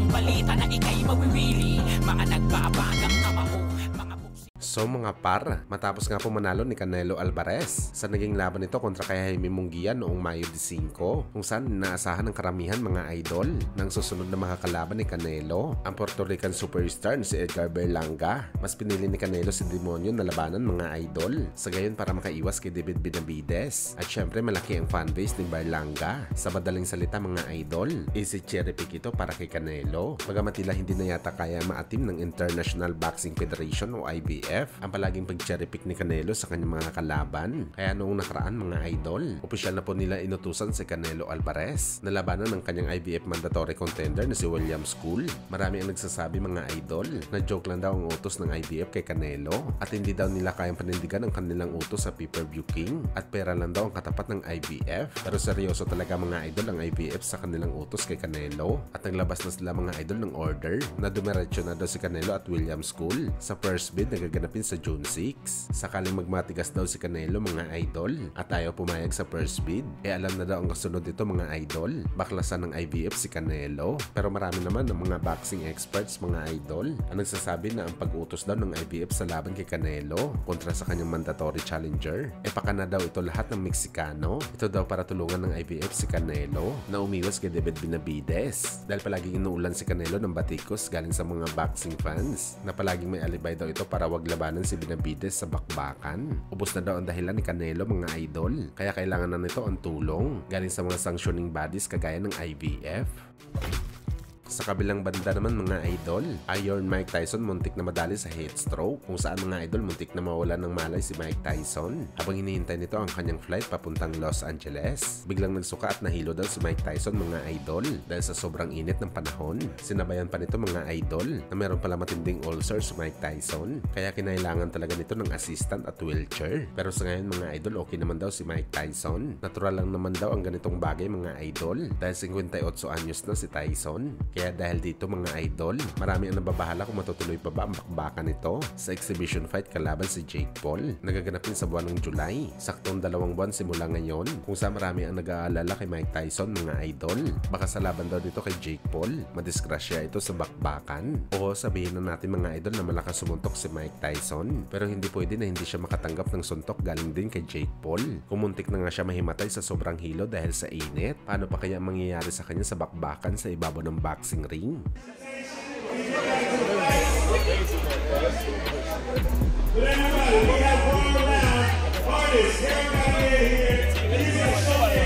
balita na ikay mawiwili. Mga nagbabagang kamao, mga So mga par, matapos nga po manalo ni Canelo Alvarez sa naging laban nito kontra kay Jaime Munguia noong Mayo 5, kung saan inaasahan ng karamihan mga idol ng susunod na makakalaban ni Canelo, ang Puerto Rican superstar na si Edgar Berlanga. Mas pinili ni Canelo si Demonyo na labanan mga idol, sa gayon para makaiwas kay David Benavides. At syempre malaki ang fanbase ni Berlanga. Sa madaling salita mga idol, easy cherry pick ito para kay Canelo. Bagamat tila hindi na yata kaya maatim ng International Boxing Federation o IBF ang palaging pag-cherry pick ni Canelo sa kanyang mga kalaban. Kaya noong nakaraan mga idol, opisyal na po nila inutusan si Canelo Alvarez na labanan ng kanyang IBF mandatory contender na si William School. Marami ang nagsasabi mga idol na joke lang daw ang utos ng IBF kay Canelo at hindi daw nila kayang panindigan ang kanilang utos sa pay-per-view king at pera lang daw ang katapat ng IBF. Pero seryoso talaga mga idol ang IBF sa kanilang utos kay Canelo at naglabas na sila mga idol ng order na dumiretso na daw si Canelo at William School sa first bid na gaganapin sa June 6. Sakaling magmatigas daw si Canelo mga idol at ayaw pumayag sa first bid, alam na daw ang kasunod dito mga idol, baklasan ng IBF si Canelo. Pero marami naman ng mga boxing experts mga idol ang nagsasabi na ang pag-utos daw ng IBF sa laban kay Canelo kontra sa kanyang mandatory challenger, baka na daw ito lahat ng Meksikano. Ito daw para tulungan ng IBF si Canelo na umiwas kay David Benavides dahil palaging inuulan si Canelo ng batikos galing sa mga boxing fans na palaging may alibay daw ito para wag labanan si Benavides sa bakbakan. Ubos na daw ang dahilan ni Canelo mga idol, kaya kailangan na nito ang tulong galing sa mga sanctioning bodies kagaya ng IBF. Sa kabilang banda naman mga idol, Iron Mike Tyson muntik na madali sa heat stroke, kung saan mga idol muntik na mawala ng malay si Mike Tyson. Habang hinihintay nito ang kanyang flight papuntang Los Angeles, biglang nagsuka at nahilo daw si Mike Tyson mga idol dahil sa sobrang init ng panahon. Sinabayan pa nito mga idol na meron pala matinding ulcer si Mike Tyson, kaya kinailangan talaga nito ng assistant at wheelchair. Pero sa ngayon mga idol, okay naman daw si Mike Tyson. Natural lang naman daw ang ganitong bagay mga idol dahil 58 anyos na si Tyson. Kaya dahil dito mga idol, marami ang nababahala kung matutuloy pa ba ang bakbakan nito sa exhibition fight kalaban si Jake Paul na gaganapin sa buwan ng July. Saktong 2 buwan simula ngayon, kung saan marami ang nag-aalala kay Mike Tyson mga idol. Baka sa laban daw dito kay Jake Paul, madisgrasya ito sa bakbakan. O sabihin na natin mga idol na malakas sumuntok si Mike Tyson, pero hindi pwede na hindi siya makatanggap ng suntok galing din kay Jake Paul. Kumuntik na nga siya mahimatay sa sobrang hilo dahil sa init. Paano pa kaya mangyayari sa kanya sa bakbakan sa ibabaw ng boxing ring? We have one round. Artists, everybody in here.